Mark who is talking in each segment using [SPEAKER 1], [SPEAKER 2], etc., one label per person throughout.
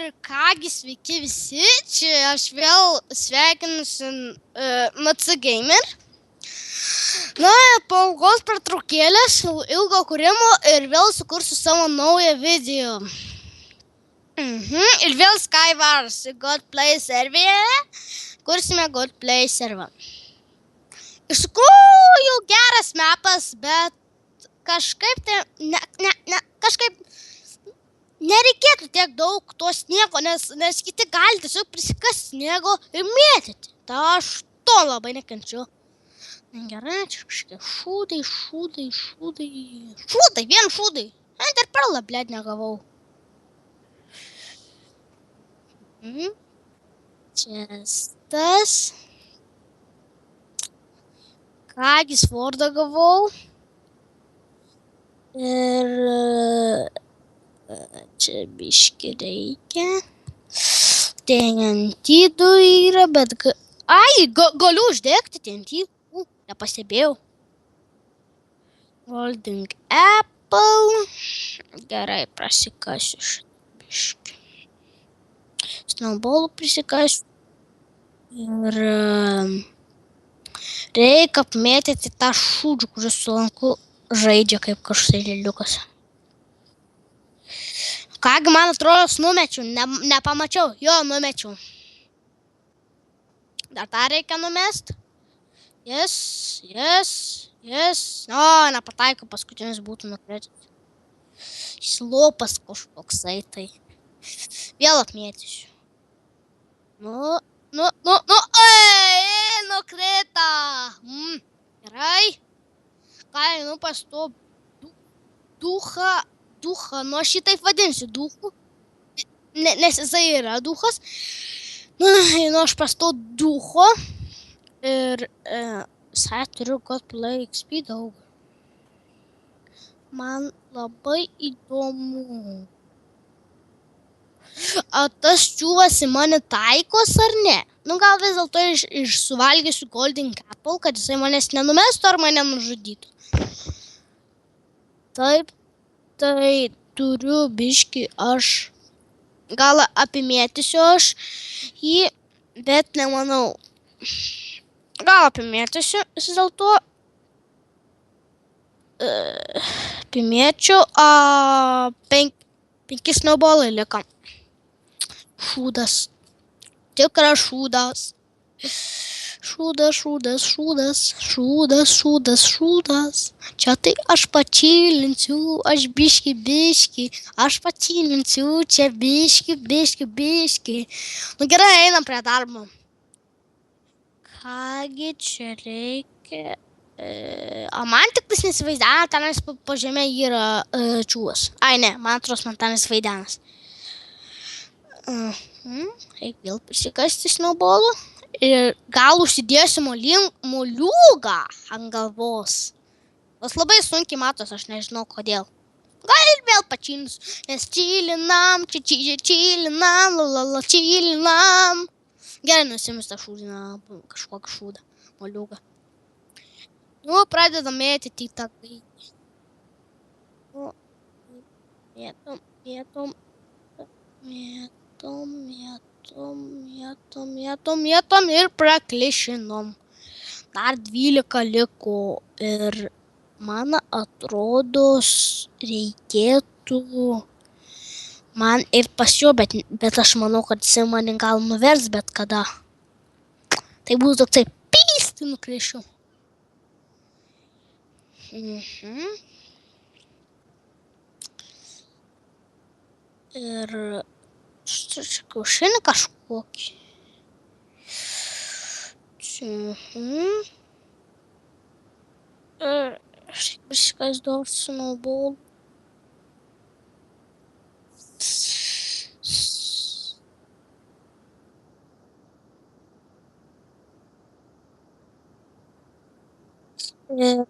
[SPEAKER 1] Ir kągi sveiki visi, čia aš vėl sveikinusi MC Gamer. Na, po ilgos pertraukėlės, ilgo kūrimo ir vėl sukursiu savo naują video. Ir vėl Skywars Godplay serverėje kursime Godplay serverą. Iš tikrųjų geras mapas, bet kažkaip tai, kažkaip nereikėtų tiek daug to sniego, nes kiti gali tiesiog prisikasti sniego ir mėtyti. Tai aš to labai nekenčiu. Gerai, čia kažkiek šūdai. Vien šūdai. Enderpearlą, blėd, negavau. Čia tas. Kągi svordą gavau. Ir čia biški reikia. TNT yra, bet... Galiu uždegti TNT. Nepastebėjau. Golden Apple. Gerai, prasikasiu šitą biški. Snowballų prisikasiu. Ir... reikia apmėtyti tą šūdžių, kuris su lanku žaidžia kaip kažkai lėliukas. Kągi, man atrodo, numečiau, nepamačiau, jo, numečiau. Dar tą reikia numest. Yes. O, nepataiko, paskutinis būtų nukrėtis. Slopas kažkoksai, tai. Vėl apmėtysiu. Nukrėta. Gerai. Ką, pas to duchą, aš šitaip vadinsiu duchu, nes jisai yra duchas. Aš pas to ducho ir visai turiu Godplay XP daug. Man labai įdomu. Ar tas čiūvas į mane taikos ar ne? Gal vis dėlto suvalgysiu Golden Apple, kad jisai manęs nenumestų ar mane nužudytų. Taip, tai turiu biški aš. Gal apimėtysiu aš jį, bet nemanau. Gal apimėtysiu vis dėlto. Apimėčiau, 5 snowballai liko. Šūdas. Tikras šūdas. Šūdas. Čia tai aš pačilinsiu, aš biški. Aš pačilinsiu, čia biški. Gerai, einam prie darbo. Kągi čia reikia... man tik tas nesivaidena, tenais po žemė yra čiūvas. Ai ne, man atrodo, man tenais vaidenas. Reikia vėl prisikasti snowballų. Ir gal užsidėsiu moliūgą ant galvos. Tas labai sunkiai matos, aš nežinau kodėl. Gal ir vėl pačinus, nes čilinam. Gerai, nusimis tą šūdiną, kažkokį šūdą, moliūgą. Pradedam mėtyti į tą gaidį. Mėtom ir praklišinom. Dar 12 liko ir man atrodo reikėtų man ir pas jo, bet aš manau, kad jisai mane gal nuvers bet kada. Tai būtų toksai pysti nuklišiu. Ir kiaušinį kažkokį. Ir viskas daug snowball. Ir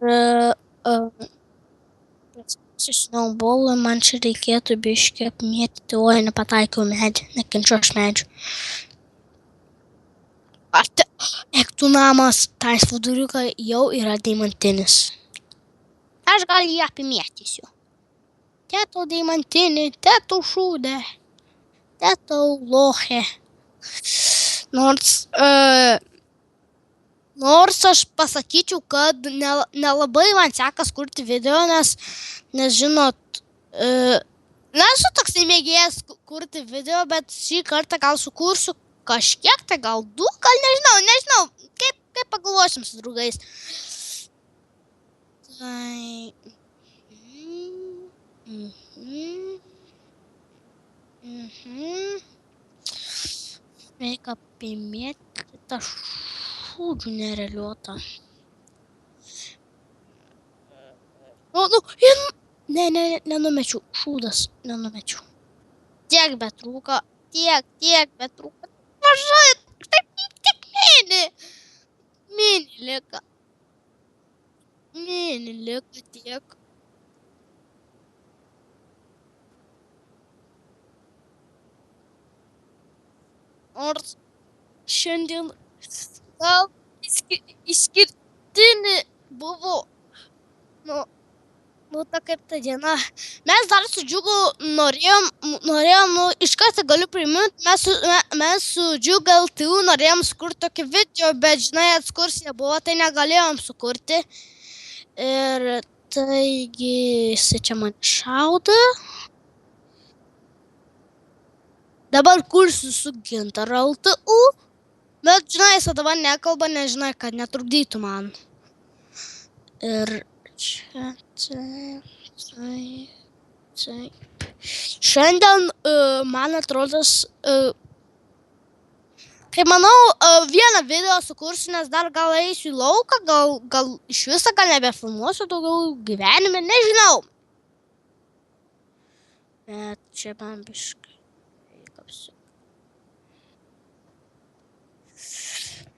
[SPEAKER 1] snowballą man čia reikėtų biškį apmėtyti, oi, nepataikiau medį, nekenčiu aš medžių. Ektų namas, tais viduriukai jau yra deimantinis. Aš gal jį apimėtysiu. Tėto deimantinį, tėto šūdę. Tetau lochė. Nors aš pasakyčiau, kad nelabai man sekas kurti video, nes žinot, nesu toksai mėgėjas kurti video, bet šį kartą gal sukursiu kažkiek, tai gal 2, gal nežinau, kaip pagalvosim su draugais. Tai... Reikia apimėti kitą šūdžių nerealiuotą. Nenumečiau, šūdas, nenumečiau. Tiek betrūko, tiek betrūko. Mažai, tik mini lika. Mini lika tiek. Nors šiandien gal išskirtinį buvo, ta kaip ta diena. Mes dar su Džiugu norėjom, iš karto galiu priminti, mes su Džiugu LTU norėjom sukurti tokį video, bet žinai, ekskursija buvo, tai negalėjom sukurti. Ir taigi, jisai čia man šauda. Dabar kursiu su Gintaru LTU, bet, žinai, jis dabar nekalba, nežinai, kad netrukdytų man. Ir čia, taip. Šiandien, man atrodos, kai manau, vieną video sukursiu, nes dar gal eisiu į lauką, gal iš viso, gal nebefilmuosiu daugiau gyvenime, nežinau. Bet čia man biškai.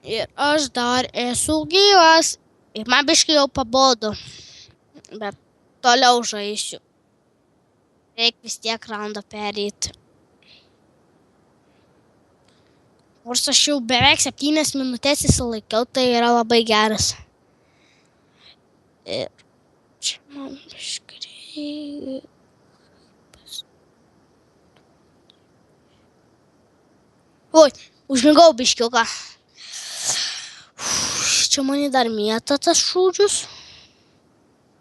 [SPEAKER 1] Ir aš dar esu gyvas. Ir man biškai jau pabodo. Bet toliau žaisiu. Reik vis tiek raundą perėti. Nors aš jau beveik 7 minutės įsilaikiau, tai yra labai geras. Ir čia man biškai... Oi, užmigau biškiuką. Čia mane dar mėta tas šūdžius.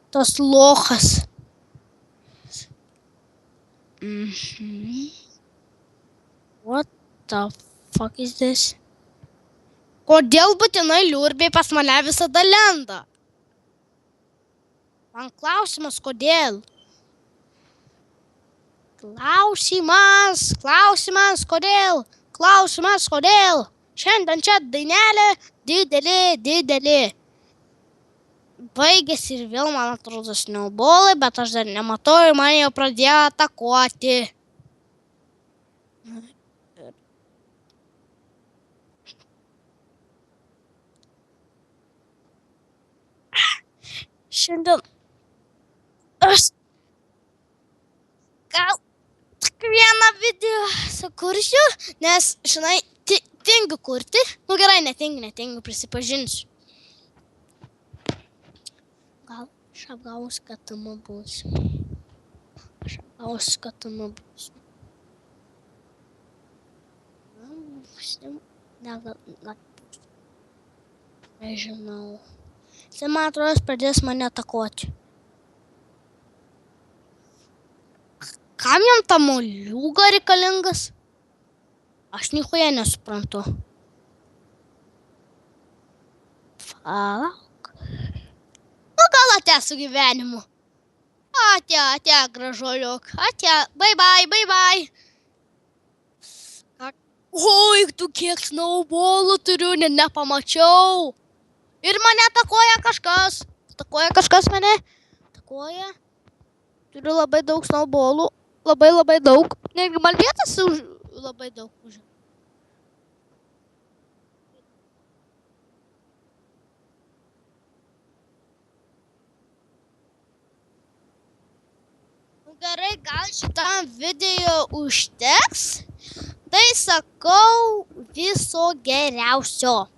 [SPEAKER 1] Tas lochas. What the fuck is this? Kodėl būtinai liurbiai pas mane visada lenda? Man klausimas, kodėl? Klausimas, kodėl? Klausimas, kodėl? Šiandien čia dainelė didelė. Baigėsi ir vėl, man atrodo, snowballai, bet aš dar nematau ir man jau pradėjo atakuoti. Šiandien aš gal tik vieną video sukursiu, nes, žinai, tingiu kurti. Nu gerai, netingiu, prisipažinsiu. Gal aš apgausiu, kad tamo būsiu. Nežinau. Tai man atrodo, pradės mane atakuoti. Kam jam ta moliūga reikalingas? Aš nichuja nesuprantu. Palauk. Nu gal ate su gyvenimu. Ate, gražuoliuk. Ate, bye. Oi, tu kiek snowballų turiu, nepamačiau. Ir mane atakuoja kažkas. Mane. Atakuoja. Turiu labai daug snowballų. Labai daug. Negi man vietas labai daug užima. Gerai, gal šitam video užteks. Tai sakau viso geriausio.